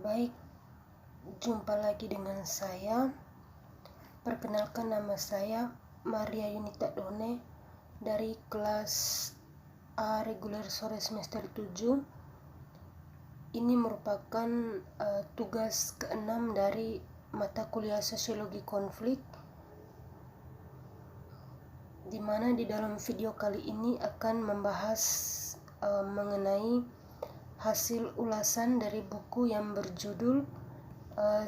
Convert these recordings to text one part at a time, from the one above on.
Baik, jumpa lagi dengan saya. Perkenalkan, nama saya Maria Yunita Done dari kelas A reguler sore semester 7. Ini merupakan tugas ke-6 dari mata kuliah sosiologi konflik, di mana di dalam video kali ini akan membahas mengenai hasil ulasan dari buku yang berjudul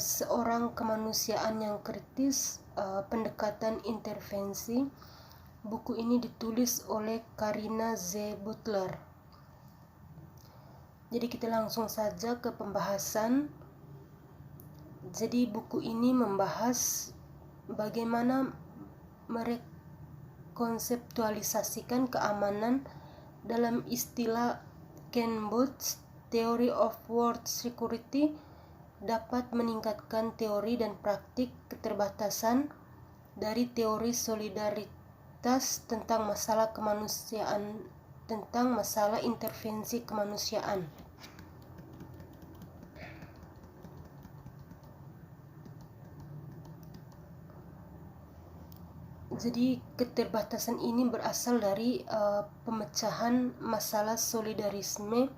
Seorang Kemanusiaan yang Kritis, Pendekatan Intervensi. Buku ini ditulis oleh Karina Z. Butler. Jadi kita langsung saja ke pembahasan. Jadi buku ini membahas bagaimana merekonseptualisasikan keamanan dalam istilah Ken Booth's Theory of World Security dapat meningkatkan teori dan praktik keterbatasan dari teori solidaritas tentang masalah kemanusiaan, tentang masalah intervensi kemanusiaan. Jadi keterbatasan ini berasal dari pemecahan masalah solidarisme,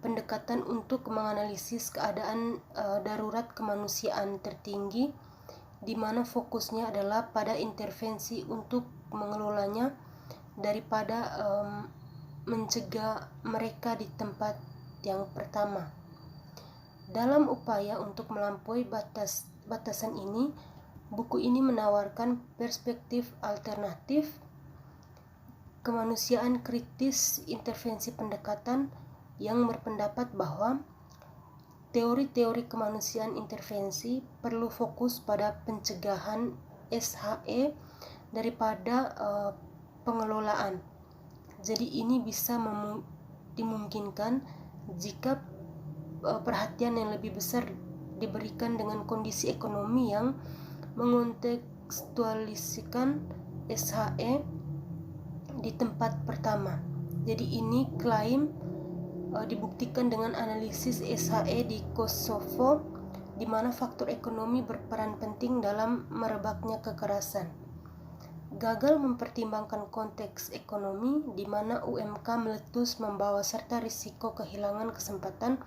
pendekatan untuk menganalisis keadaan darurat kemanusiaan tertinggi, di mana fokusnya adalah pada intervensi untuk mengelolanya daripada mencegah mereka di tempat yang pertama. Dalam upaya untuk melampaui batasan ini, buku ini menawarkan perspektif alternatif, kemanusiaan kritis, intervensi pendekatan yang berpendapat bahwa teori-teori kemanusiaan intervensi perlu fokus pada pencegahan SHE daripada pengelolaan. Jadi ini bisa dimungkinkan jika perhatian yang lebih besar diberikan dengan kondisi ekonomi yang mengontekstualisikan SHE di tempat pertama. Jadi ini klaim dibuktikan dengan analisis SHE di Kosovo, di mana faktor ekonomi berperan penting dalam merebaknya kekerasan. Gagal mempertimbangkan konteks ekonomi, di mana UMK meletus membawa serta risiko kehilangan kesempatan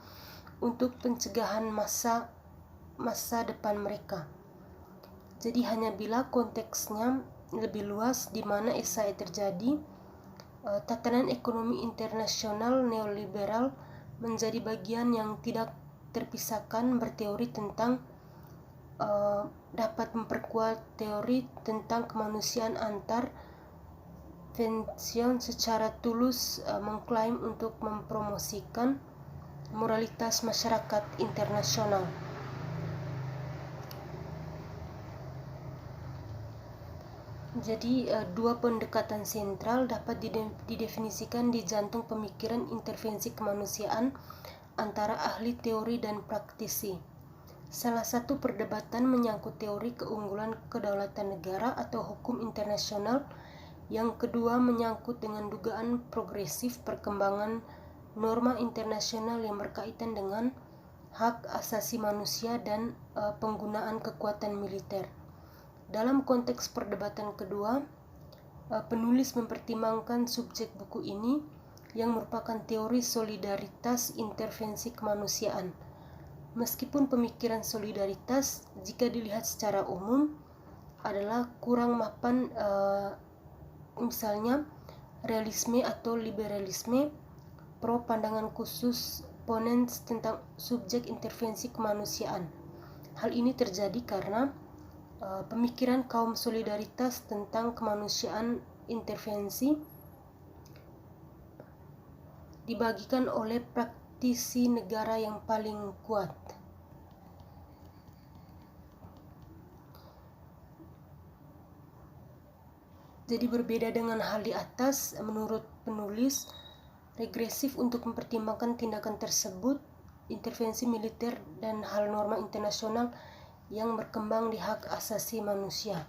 untuk pencegahan masa depan mereka. Jadi hanya bila konteksnya lebih luas di mana SHE terjadi, tatanan ekonomi internasional neoliberal menjadi bagian yang tidak terpisahkan berteori tentang dapat memperkuat teori tentang kemanusiaan antar vension secara tulus mengklaim untuk mempromosikan moralitas masyarakat internasional. Jadi dua pendekatan sentral dapat didefinisikan di jantung pemikiran intervensi kemanusiaan antara ahli teori dan praktisi. Salah satu perdebatan menyangkut teori keunggulan kedaulatan negara atau hukum internasional. Yang kedua menyangkut dengan dugaan progresif perkembangan norma internasional yang berkaitan dengan hak asasi manusia dan penggunaan kekuatan militer. Dalam konteks perdebatan kedua, penulis mempertimbangkan subjek buku ini yang merupakan teori solidaritas intervensi kemanusiaan. Meskipun pemikiran solidaritas jika dilihat secara umum adalah kurang mapan, misalnya realisme atau liberalisme, pro pandangan khusus Ponens tentang subjek intervensi kemanusiaan. Hal ini terjadi karena pemikiran kaum solidaritas tentang kemanusiaan intervensi dibagikan oleh praktisi negara yang paling kuat. Jadi berbeda dengan hal di atas, menurut penulis, regresif untuk mempertimbangkan tindakan tersebut, intervensi militer dan hal norma internasional yang berkembang di hak asasi manusia.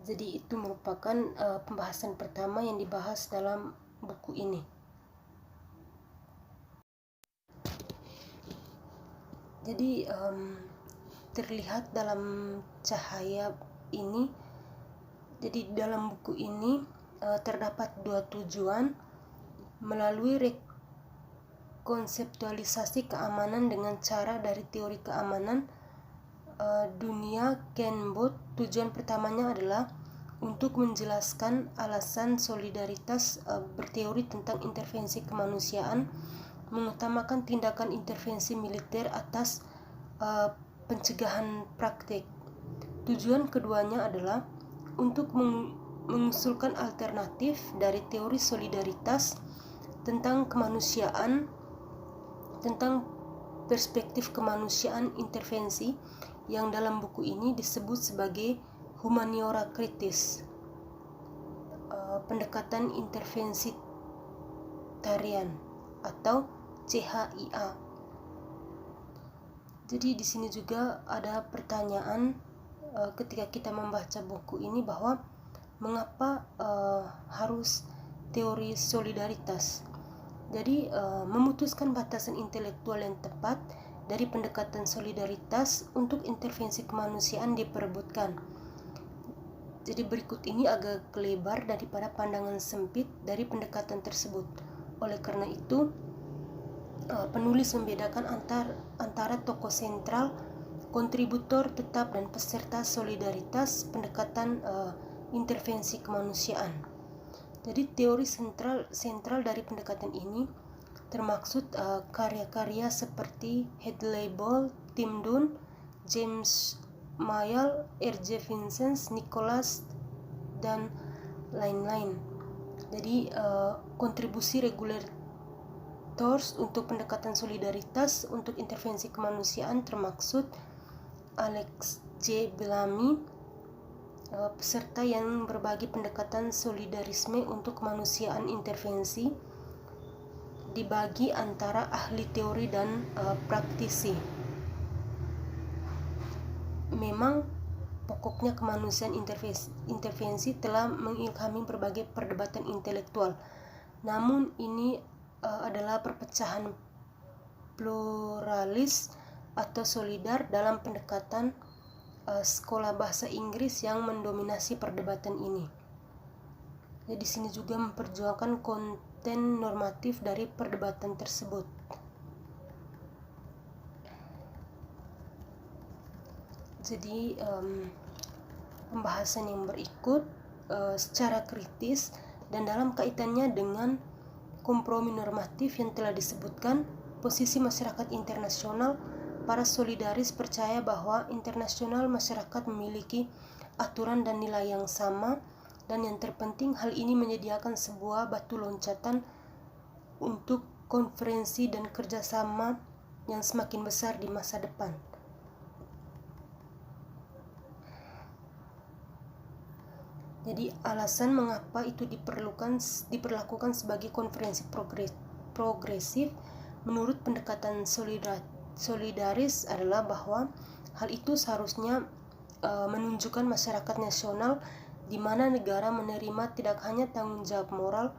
Jadi itu merupakan pembahasan pertama yang dibahas dalam buku ini. Jadi terlihat dalam cahaya ini, jadi dalam buku ini terdapat dua tujuan melalui rekonseptualisasi keamanan dengan cara dari teori keamanan dunia Ken Bot. Tujuan pertamanya adalah untuk menjelaskan alasan solidaritas berteori tentang intervensi kemanusiaan, mengutamakan tindakan intervensi militer atas pencegahan praktik. Tujuan keduanya adalah untuk mengusulkan alternatif dari teori solidaritas tentang kemanusiaan, tentang perspektif kemanusiaan intervensi yang dalam buku ini disebut sebagai humaniora kritis, pendekatan intervensi tarian atau CHIA. Jadi di sini juga ada pertanyaan ketika kita membaca buku ini bahwa mengapa harus teori solidaritas. Jadi memutuskan batasan intelektual yang tepat dari pendekatan solidaritas untuk intervensi kemanusiaan diperebutkan. Jadi berikut ini agak lebar daripada pandangan sempit dari pendekatan tersebut. Oleh karena itu, penulis membedakan antara tokoh sentral, kontributor tetap, dan peserta solidaritas pendekatan intervensi kemanusiaan. Jadi teori sentral dari pendekatan ini termaksud karya-karya seperti Hadley Ball, Tim Dunn, James Mayall, R.J. Vincent, Nicholas, dan lain-lain. Jadi kontribusi regulators untuk pendekatan solidaritas untuk intervensi kemanusiaan termaksud Alex J. Bellamy, peserta yang berbagi pendekatan solidarisme untuk kemanusiaan intervensi dibagi antara ahli teori dan praktisi. Memang pokoknya kemanusiaan intervensi telah mengilhami berbagai perdebatan intelektual. Namun ini adalah perpecahan pluralis atau solidar dalam pendekatan sekolah bahasa Inggris yang mendominasi perdebatan ini. Jadi di sini juga memperjuangkan konten normatif dari perdebatan tersebut. Jadi pembahasan yang berikut secara kritis dan dalam kaitannya dengan kompromi normatif yang telah disebutkan, posisi masyarakat internasional. Para solidaris percaya bahwa internasional masyarakat memiliki aturan dan nilai yang sama, dan yang terpenting hal ini menyediakan sebuah batu loncatan untuk konferensi dan kerjasama yang semakin besar di masa depan. Jadi alasan mengapa itu diperlakukan sebagai konferensi progresif menurut pendekatan solidaris adalah bahwa hal itu seharusnya menunjukkan masyarakat nasional di mana negara menerima tidak hanya tanggung jawab moral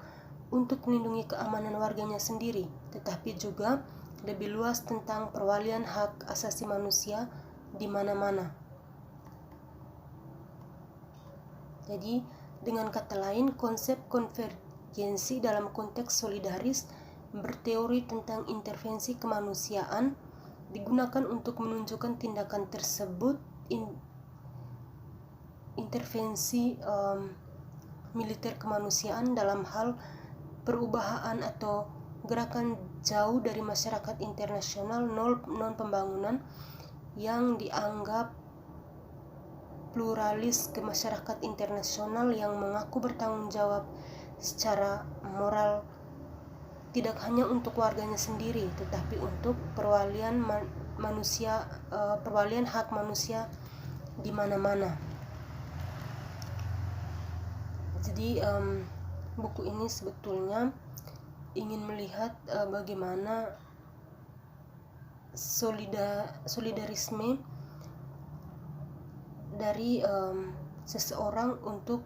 untuk melindungi keamanan warganya sendiri, tetapi juga lebih luas tentang perwalian hak asasi manusia di mana-mana. Jadi, dengan kata lain, konsep konvergensi dalam konteks solidaris berteori tentang intervensi kemanusiaan digunakan untuk menunjukkan tindakan tersebut intervensi militer kemanusiaan dalam hal perubahan atau gerakan jauh dari masyarakat internasional non pembangunan yang dianggap pluralis ke masyarakat internasional yang mengaku bertanggung jawab secara moral tidak hanya untuk warganya sendiri, tetapi untuk perwalian hak manusia di mana-mana. Jadi buku ini sebetulnya ingin melihat bagaimana solidarisme dari seseorang untuk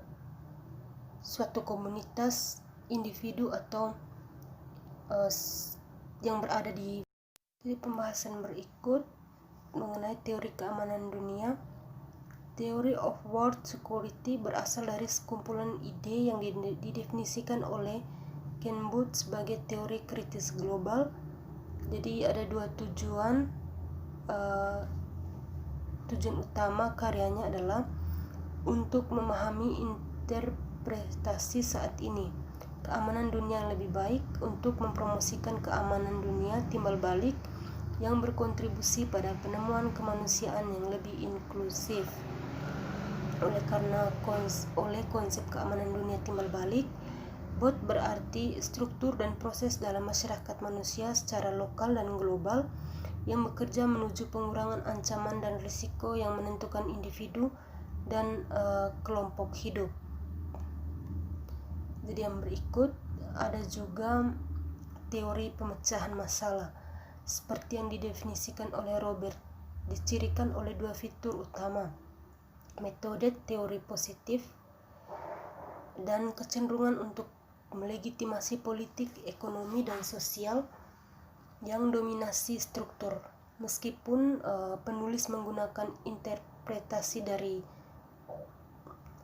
suatu komunitas, individu atau yang berada di pembahasan berikut mengenai teori keamanan dunia. Theory of World Security berasal dari sekumpulan ide yang didefinisikan oleh Ken Booth sebagai teori kritis global. Jadi ada dua tujuan. Tujuan utama karyanya adalah untuk memahami interpretasi saat ini, keamanan dunia yang lebih baik, untuk mempromosikan keamanan dunia timbal balik yang berkontribusi pada penemuan kemanusiaan yang lebih inklusif. Oleh konsep keamanan dunia timbal balik, Booth berarti struktur dan proses dalam masyarakat manusia secara lokal dan global yang bekerja menuju pengurangan ancaman dan risiko yang menentukan individu dan kelompok hidup. Jadi yang berikut ada juga teori pemecahan masalah seperti yang didefinisikan oleh Robert, dicirikan oleh dua fitur utama, metode teori positif dan kecenderungan untuk melegitimasi politik, ekonomi, dan sosial yang dominasi struktur. Meskipun penulis menggunakan interpretasi dari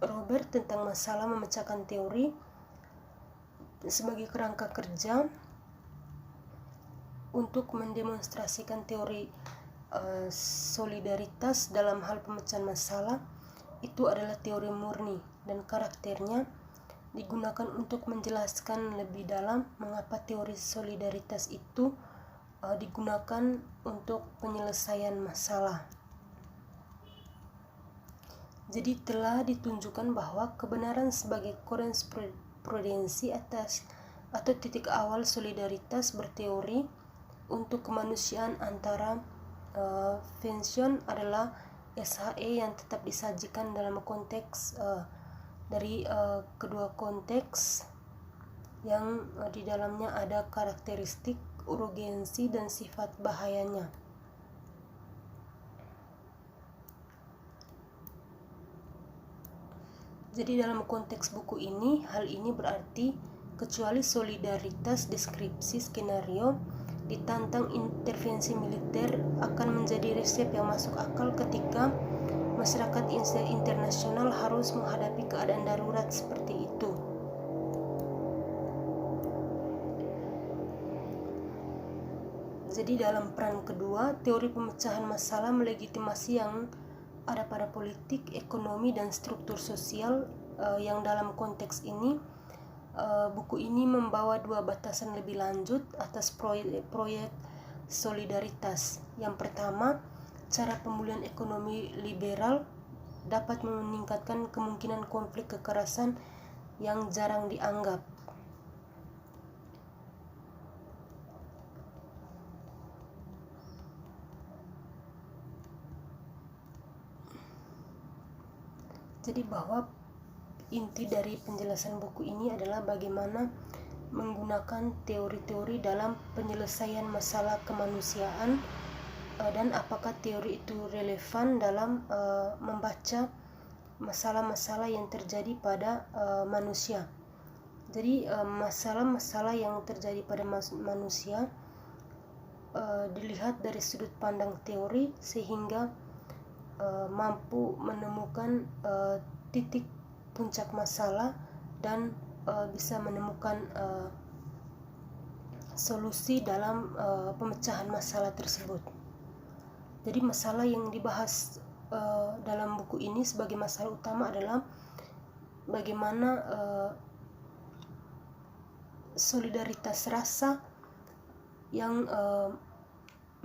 Robert tentang masalah memecahkan teori sebagai kerangka kerja untuk mendemonstrasikan teori solidaritas dalam hal pemecahan masalah, itu adalah teori murni dan karakternya digunakan untuk menjelaskan lebih dalam mengapa teori solidaritas itu digunakan untuk penyelesaian masalah. Jadi telah ditunjukkan bahwa kebenaran sebagai korespondensi atas atau titik awal solidaritas berteori untuk kemanusiaan antara Vention adalah SHE yang tetap disajikan dalam konteks dari kedua konteks yang di dalamnya ada karakteristik, urgensi, dan sifat bahayanya. Jadi dalam konteks buku ini, hal ini berarti kecuali solidaritas deskripsi skenario, ditantang intervensi militer akan menjadi resep yang masuk akal ketika masyarakat internasional harus menghadapi keadaan darurat seperti itu. Jadi dalam peran kedua, teori pemecahan masalah melegitimasi yang ada pada politik, ekonomi, dan struktur sosial yang dalam konteks ini buku ini membawa dua batasan lebih lanjut atas proyek solidaritas. Yang pertama, cara pemulihan ekonomi liberal dapat meningkatkan kemungkinan konflik kekerasan yang jarang dianggap. Jadi bahwa inti dari penjelasan buku ini adalah bagaimana menggunakan teori-teori dalam penyelesaian masalah kemanusiaan dan apakah teori itu relevan dalam membaca masalah-masalah yang terjadi pada manusia. Jadi masalah-masalah yang terjadi pada manusia dilihat dari sudut pandang teori sehingga mampu menemukan titik puncak masalah dan bisa menemukan solusi dalam pemecahan masalah tersebut. Jadi masalah yang dibahas dalam buku ini sebagai masalah utama adalah bagaimana solidaritas rasa yang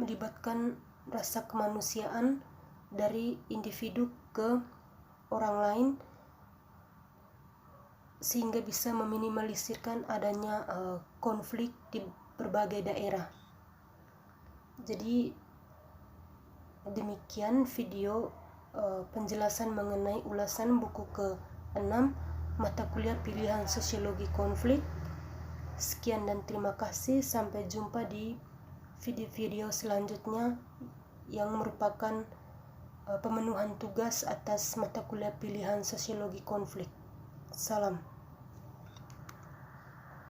melibatkan rasa kemanusiaan dari individu ke orang lain sehingga bisa meminimalisirkan adanya konflik di berbagai daerah. Jadi demikian video penjelasan mengenai ulasan buku ke-6 mata kuliah pilihan sosiologi konflik. Sekian dan terima kasih. Sampai jumpa di video-video selanjutnya yang merupakan pemenuhan tugas atas mata kuliah pilihan sosiologi konflik. Salam.